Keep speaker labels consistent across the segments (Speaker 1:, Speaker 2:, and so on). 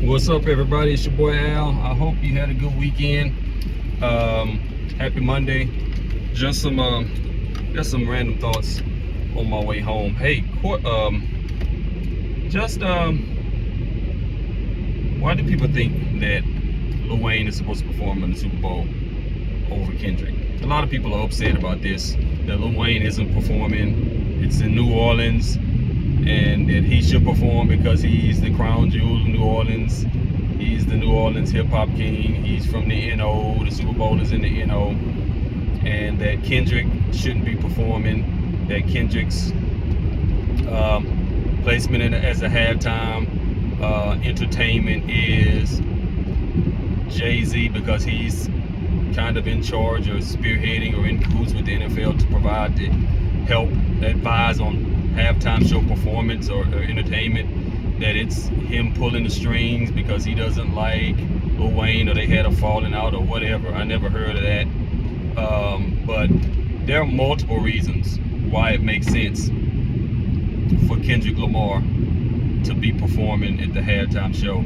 Speaker 1: What's up, everybody? It's your boy Al. I hope you had a good weekend. Happy Monday. Just some random thoughts on my way home. Hey, why do people think that Lil Wayne is supposed to perform in the Super Bowl over Kendrick? A lot of people are upset about this, that Lil Wayne isn't performing. It's in New Orleans, and that he should perform because he's the crown jewel of New Orleans. He's the New Orleans hip-hop king. He's from the NO. The Super Bowl is in the NO. And that Kendrick shouldn't be performing. That Kendrick's placement as a halftime entertainment is Jay-Z, because he's kind of in charge or spearheading or in cahoots with the NFL to provide the help, advise on halftime show performance or entertainment, that it's him pulling the strings because he doesn't like Lil Wayne, or they had a falling out or whatever. I never heard of that. But there are multiple reasons why it makes sense for Kendrick Lamar to be performing at the halftime show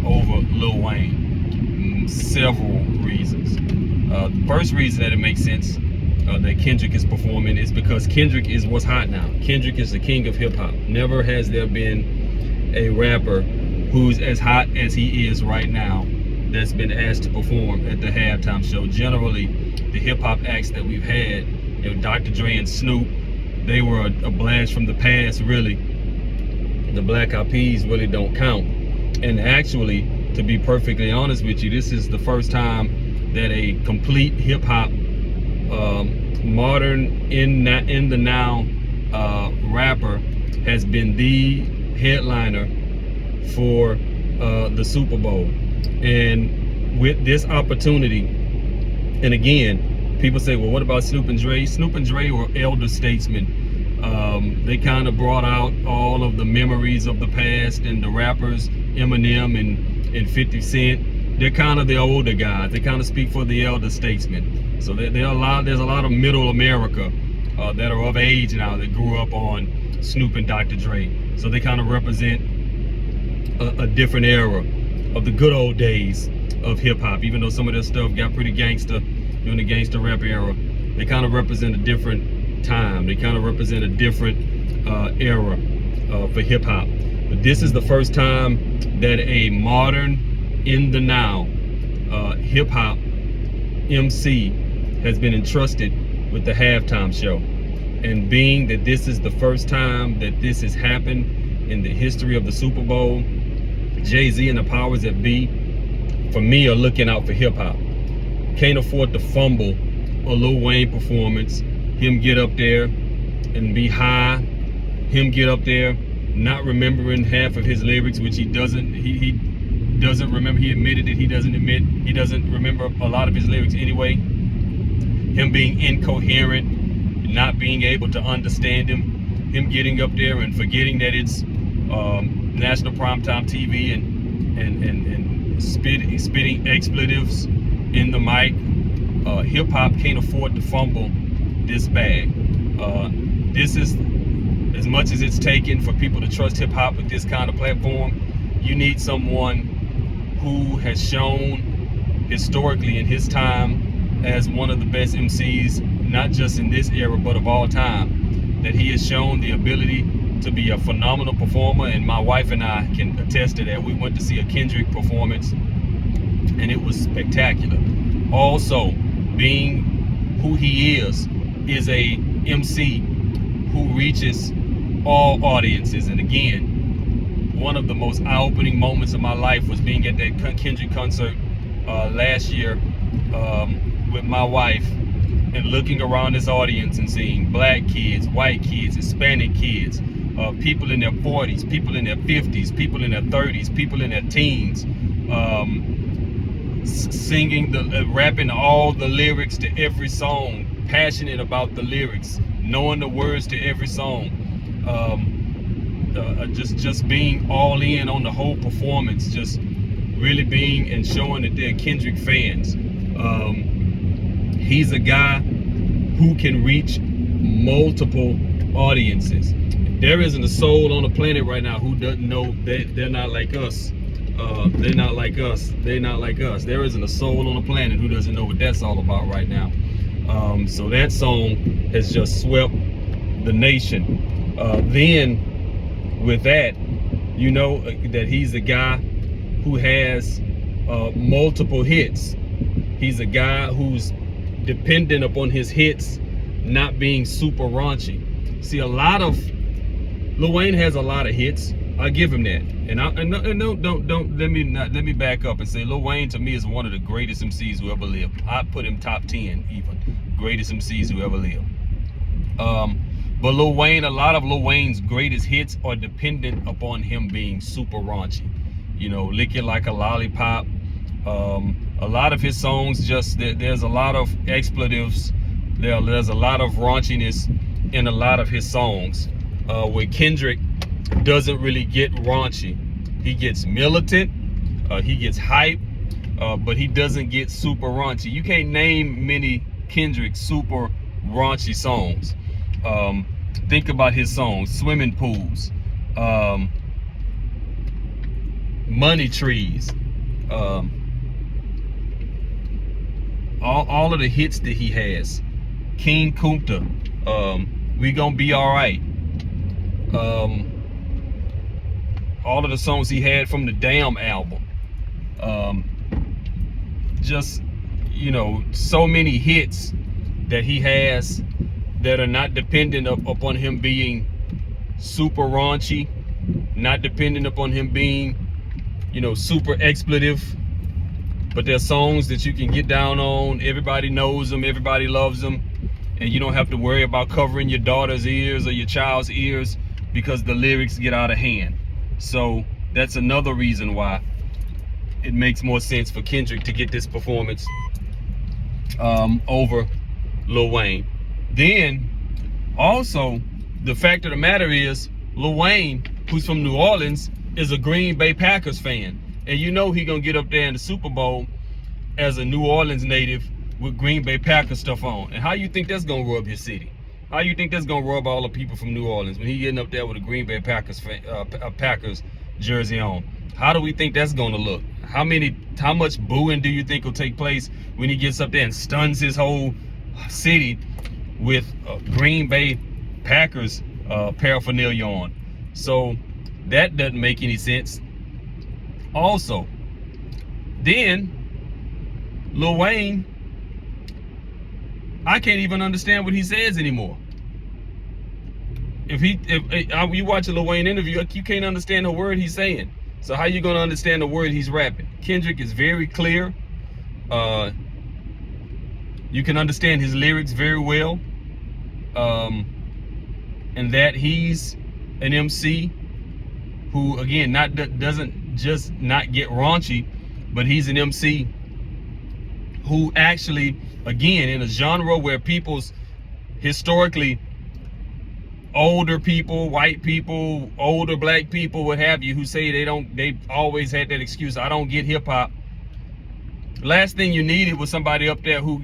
Speaker 1: over Lil Wayne. Several reasons. The first reason that it makes sense that Kendrick is performing is because Kendrick is what's hot now. Kendrick is the king of hip-hop. Never has there been a rapper who's as hot as he is right now that's been asked to perform at the halftime show. Generally, the hip-hop acts that we've had, Dr. Dre and Snoop, they were a blast from the past, really. The Black Eyed Peas really don't count. And actually, to be perfectly honest with you, this is the first time that a complete hip-hop modern in the now rapper has been the headliner for the Super Bowl. And with this opportunity, and again, people say, well, what about Snoop and Dre? Snoop and Dre were elder statesmen. They kind of brought out all of the memories of the past, and the rappers, Eminem and 50 Cent, they're kind of the older guys. They kind of speak for the elder statesmen. So there's a lot of middle America that are of age now that grew up on Snoop and Dr. Dre. So they kind of represent a different era of the good old days of hip hop. Even though some of their stuff got pretty gangster during the gangster rap era, they kind of represent a different time. They kind of represent a different era for hip hop. But this is the first time that a modern, in the now hip hop MC has been entrusted with the halftime show. And being that this is the first time that this has happened in the history of the Super Bowl, Jay-Z and the powers that be, for me, are looking out for hip hop. Can't afford to fumble a Lil Wayne performance, him get up there and be high, him get up there not remembering half of his lyrics, which he doesn't remember. He admitted that he doesn't remember a lot of his lyrics anyway. Him being incoherent, not being able to understand him getting up there and forgetting that it's national primetime TV and spitting expletives in the mic. Hip hop can't afford to fumble this bag. This is, as much as it's taken for people to trust hip hop with this kind of platform, you need someone who has shown historically in his time as one of the best MCs, not just in this era, but of all time, that he has shown the ability to be a phenomenal performer. And my wife and I can attest to that. We went to see a Kendrick performance, and it was spectacular. Also, being who he is a MC who reaches all audiences. And again, one of the most eye-opening moments of my life was being at that Kendrick concert last year with my wife, and looking around this audience and seeing black kids, white kids, Hispanic kids, people in their 40s, people in their 50s, people in their 30s, people in their teens, singing, rapping all the lyrics to every song, passionate about the lyrics, knowing the words to every song, just being all in on the whole performance, just really being and showing that they're Kendrick fans. He's a guy who can reach multiple audiences. There isn't a soul on the planet right now who doesn't know that they're not like us They're not like us. They're not like us. There isn't a soul on the planet who doesn't know what that's all about right now. So that song has just swept the nation. Then with that, you know that he's a guy who has multiple hits. He's a guy who's dependent upon his hits not being super raunchy. See, Lil Wayne has a lot of hits. I give him that. And don't let me back up and say Lil Wayne to me is one of the greatest MCs who ever lived. I put him top 10 even greatest MCs who ever lived. But Lil Wayne, a lot of Lil Wayne's greatest hits are dependent upon him being super raunchy. You know, Lick It Like a Lollipop. A lot of his songs there's a lot of expletives. There's a lot of raunchiness in a lot of his songs. Where Kendrick doesn't really get raunchy. He gets militant, he gets hype, but he doesn't get super raunchy. You can't name many Kendrick super raunchy songs. Think about his songs: Swimming Pools, Money Trees, all of the hits that he has. King Kunta, We Gonna Be Alright. All of the songs he had from the Damn album. Just, you know, so many hits that he has that are not dependent upon him being super raunchy, not dependent upon him being, you know, super expletive, but they're songs that you can get down on. Everybody knows them, everybody loves them, and you don't have to worry about covering your daughter's ears or your child's ears because the lyrics get out of hand. So that's another reason why it makes more sense for Kendrick to get this performance over Lil Wayne. Then also, the fact of the matter is, Lil Wayne, who's from New Orleans, is a Green Bay Packers fan. And you know he gonna get up there in the Super Bowl as a New Orleans native with Green Bay Packers stuff on. And how you think that's gonna rub his city? How you think that's gonna rub all the people from New Orleans when he getting up there with a Green Bay Packers jersey on? How do we think that's gonna look? How much booing do you think will take place when he gets up there and stuns his whole city with Green Bay Packers paraphernalia on? So that doesn't make any sense. Also, then Lil Wayne, I can't even understand what he says anymore. If you watch a Lil Wayne interview, you can't understand a word he's saying. So how you gonna understand the word he's rapping? Kendrick is very clear. You can understand his lyrics very well. And that he's an MC who, again, doesn't just not get raunchy, but he's an MC who actually, again, in a genre where people's historically older people, white people, older black people, what have you, who say they've always had that excuse, I don't get hip hop. Last thing you needed was somebody up there who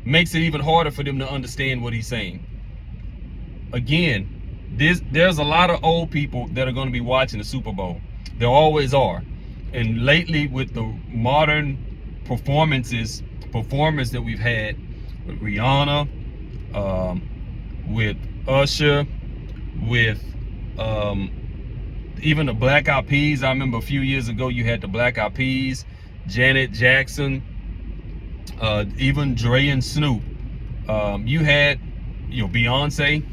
Speaker 1: makes it even harder for them to understand what he's saying. Again, there's a lot of old people that are going to be watching the Super Bowl. There always are. And lately, with the modern performers that we've had, with Rihanna, with Usher, with even the Black Eyed Peas. I remember a few years ago you had the Black Eyed Peas, Janet Jackson, even Dre and Snoop. You had, Beyonce.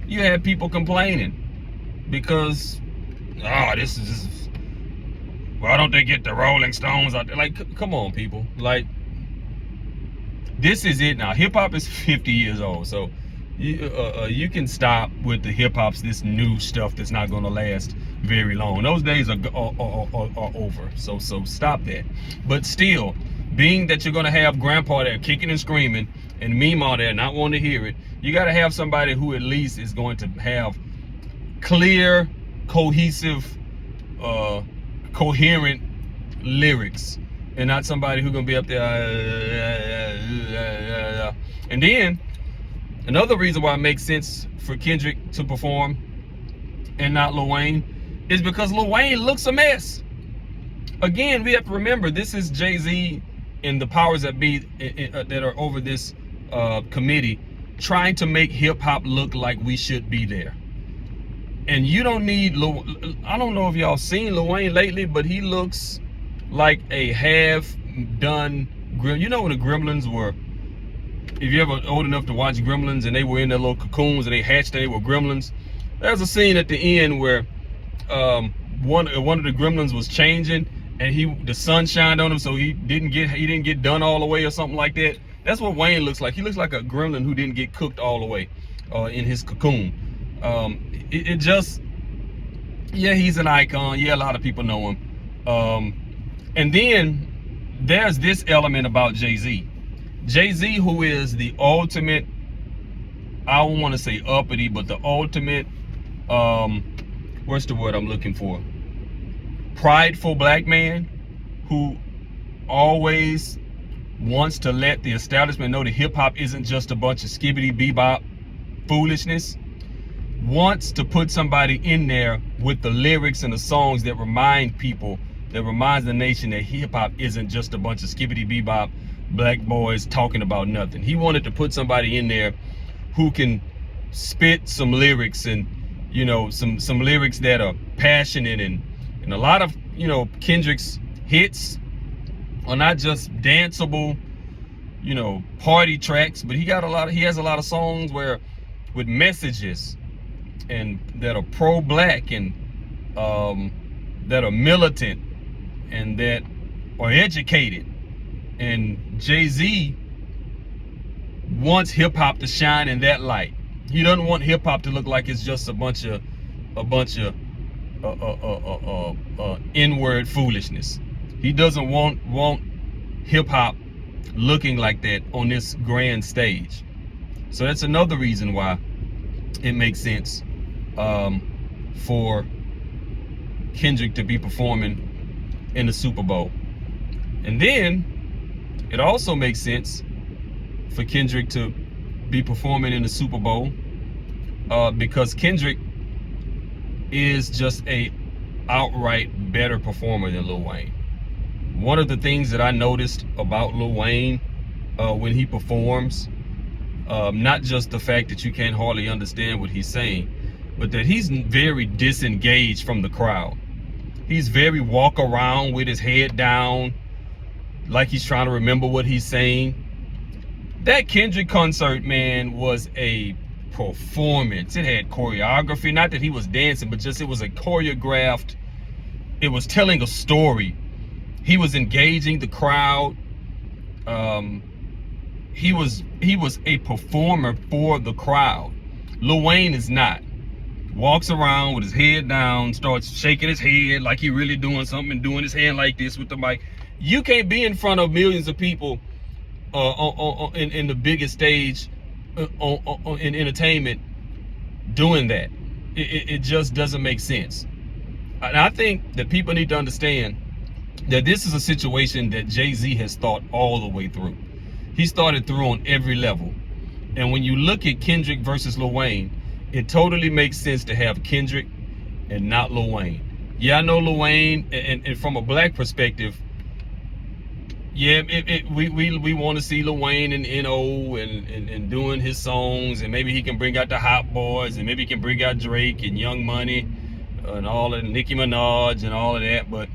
Speaker 1: You had people complaining because, this is, why don't they get the Rolling Stones out there? Like, come on, people. Like, this is it now. Hip hop is 50 years old, so you can stop with the hip hop's this new stuff that's not going to last very long. Those days are over. So stop that. But still, being that you're going to have Grandpa there kicking and screaming and Meemaw there not wanting to hear it, you got to have somebody who at least is going to have clear, cohesive, coherent lyrics, and not somebody who's going to be up there. And then another reason why it makes sense for Kendrick to perform and not Lil Wayne is because Lil Wayne looks a mess. Again, we have to remember this is Jay-Z and the powers that be that are over this committee trying to make hip-hop look like we should be there. And you don't need I don't know if y'all seen Lil Wayne lately, but he looks like a half-done you know when the Gremlins were, if you ever old enough to watch Gremlins and they were in their little cocoons and they hatched and they were Gremlins. There's a scene at the end where one of the Gremlins was changing and the sun shined on him, so he didn't get done all the way or something like that. That's what Wayne looks like. He looks like a gremlin who didn't get cooked all the way in his cocoon. It just, yeah, he's an icon. Yeah, a lot of people know him. And then there's this element about Jay-Z. Jay-Z, who is the ultimate, I don't want to say uppity, but the ultimate, what's the word I'm looking for? Prideful black man who always wants to let the establishment know that hip-hop isn't just a bunch of skibbity bebop foolishness, wants to put somebody in there with the lyrics and the songs that remind people, that reminds the nation that hip-hop isn't just a bunch of skibbity bebop black boys talking about nothing. He wanted to put somebody in there who can spit some lyrics and, you know, some lyrics that are passionate, and a lot of, you know, Kendrick's hits are not just danceable, you know, party tracks, but he has a lot of songs with messages and that are pro-black and that are militant and that are educated. And Jay-Z wants hip-hop to shine in that light. He doesn't want hip-hop to look like it's just a bunch of N-word foolishness. He doesn't want hip-hop looking like that on this grand stage. So that's another reason why it makes sense for Kendrick to be performing in the Super Bowl. And then it also makes sense for Kendrick to be performing in the Super Bowl because Kendrick is just a outright better performer than Lil Wayne. One of the things that I noticed about Lil Wayne when he performs, not just the fact that you can't hardly understand what he's saying, but that he's very disengaged from the crowd. He's very walk around with his head down, like he's trying to remember what he's saying. That Kendrick concert, man, was a performance. It had choreography, not that he was dancing, but just it was a choreographed, it was telling a story. He was engaging the crowd. He was a performer for the crowd. Lil Wayne is not. Walks around with his head down, starts shaking his head like he really doing something and doing his hand like this with the mic. You can't be in front of millions of people in the biggest stage in entertainment doing that. It just doesn't make sense. And I think that people need to understand that this is a situation that Jay-Z has thought all the way through. He's thought it through on every level. And when you look at Kendrick versus Lil Wayne, it totally makes sense to have Kendrick and not Lil Wayne. Yeah, I know Lil Wayne, and from a black perspective, yeah, we want to see Lil Wayne and N.O. and doing his songs, and maybe he can bring out the Hot Boys, and maybe he can bring out Drake and Young Money and all of Nicki Minaj and all of that. But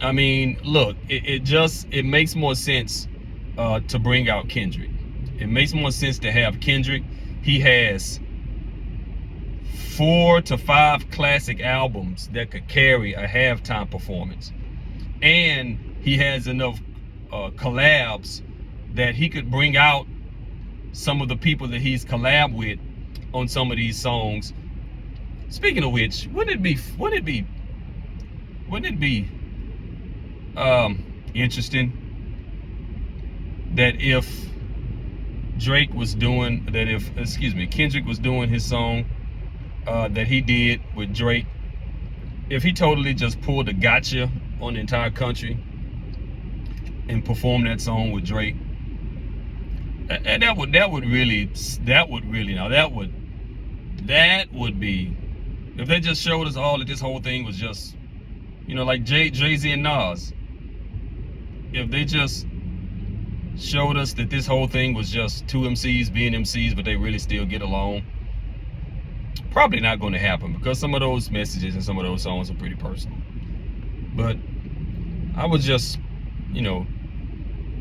Speaker 1: I mean, look, it makes more sense to bring out Kendrick. It makes more sense to have Kendrick. He has 4 to 5 classic albums that could carry a halftime performance, and he has enough collabs that he could bring out some of the people that he's collabed with on some of these songs. Speaking of which, wouldn't it be interesting that if Kendrick was doing his song that he did with Drake, if he totally just pulled a gotcha on the entire country and performed that song with Drake, and that would be, if they just showed us all that this whole thing was just, You know, like Jay-Z and Nas. If they just showed us that this whole thing was just two MCs being MCs, but they really still get along, probably not going to happen, because some of those messages and some of those songs are pretty personal. But I was just, you know,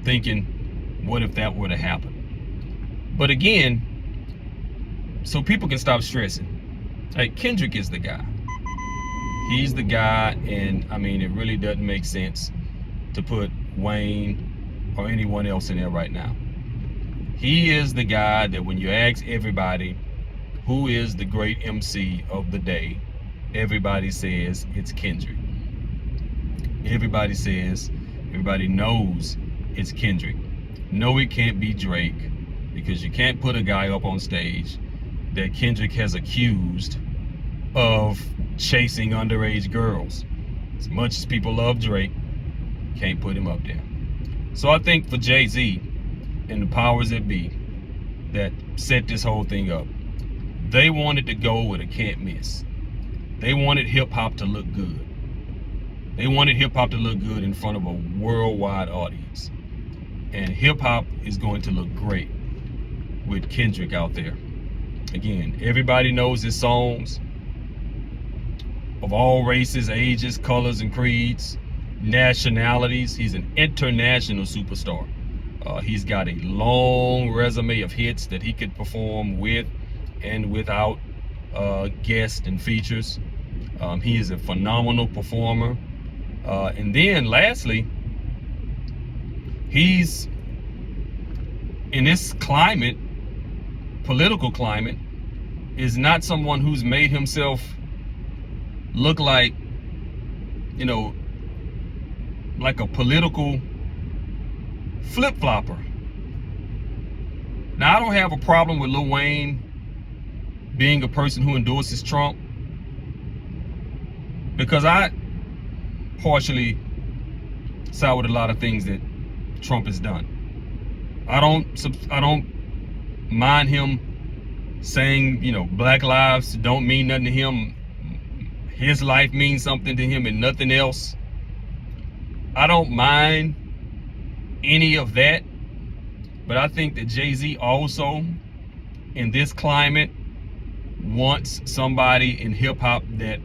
Speaker 1: thinking, what if that were to happen? But again, so people can stop stressing. Like, Kendrick is the guy. He's the guy, and I mean, it really doesn't make sense to put Wayne or anyone else in there right now. He is the guy that when you ask everybody who is the great MC of the day, everybody says it's Kendrick. Everybody knows it's Kendrick. No, it can't be Drake, because you can't put a guy up on stage that Kendrick has accused of chasing underage girls. As much as people love Drake, can't put him up there. So I think for Jay-Z and the powers that be that set this whole thing up, they wanted to go with a can't miss. They wanted hip-hop to look good. They wanted hip-hop to look good in front of a worldwide audience. And hip-hop is going to look great with Kendrick out there. Again, everybody knows his songs of all races, ages, colors, and creeds, nationalities. He's an international superstar. He's got a long resume of hits that he could perform with and without guests and features. He is a phenomenal performer. And then lastly, he's in this climate, political climate, is not someone who's made himself look like, you know, like a political flip-flopper. Now, I don't have a problem with Lil Wayne being a person who endorses Trump, because I partially side with a lot of things that Trump has done. I don't mind him saying, you know, black lives don't mean nothing to him. His life means something to him and nothing else. I don't mind any of that. But I think that Jay-Z also, in this climate, wants somebody in hip-hop that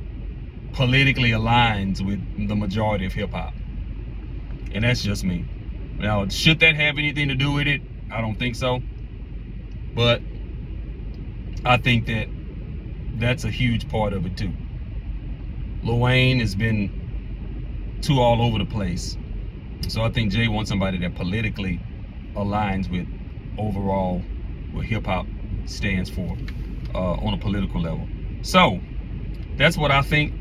Speaker 1: politically aligns with the majority of hip-hop. And that's just me. Now, should that have anything to do with it? I don't think so. But I think that that's a huge part of it too. Lil Wayne has been too all over the place. So I think Jay wants somebody that politically aligns with overall what hip-hop stands for on a political level. So that's what I think.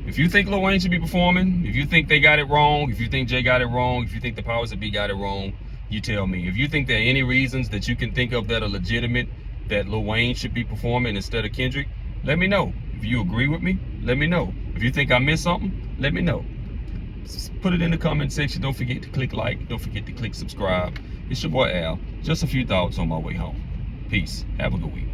Speaker 1: If you think Lil Wayne should be performing, if you think they got it wrong, if you think Jay got it wrong, if you think the powers that be got it wrong, you tell me. If you think there are any reasons that you can think of that are legitimate that Lil Wayne should be performing instead of Kendrick, let me know. If you agree with me, let me know. If you think I missed something, let me know. Just put it in the comment section. Don't forget to click like. Don't forget to click subscribe. It's your boy Al. Just a few thoughts on my way home. Peace. Have a good week.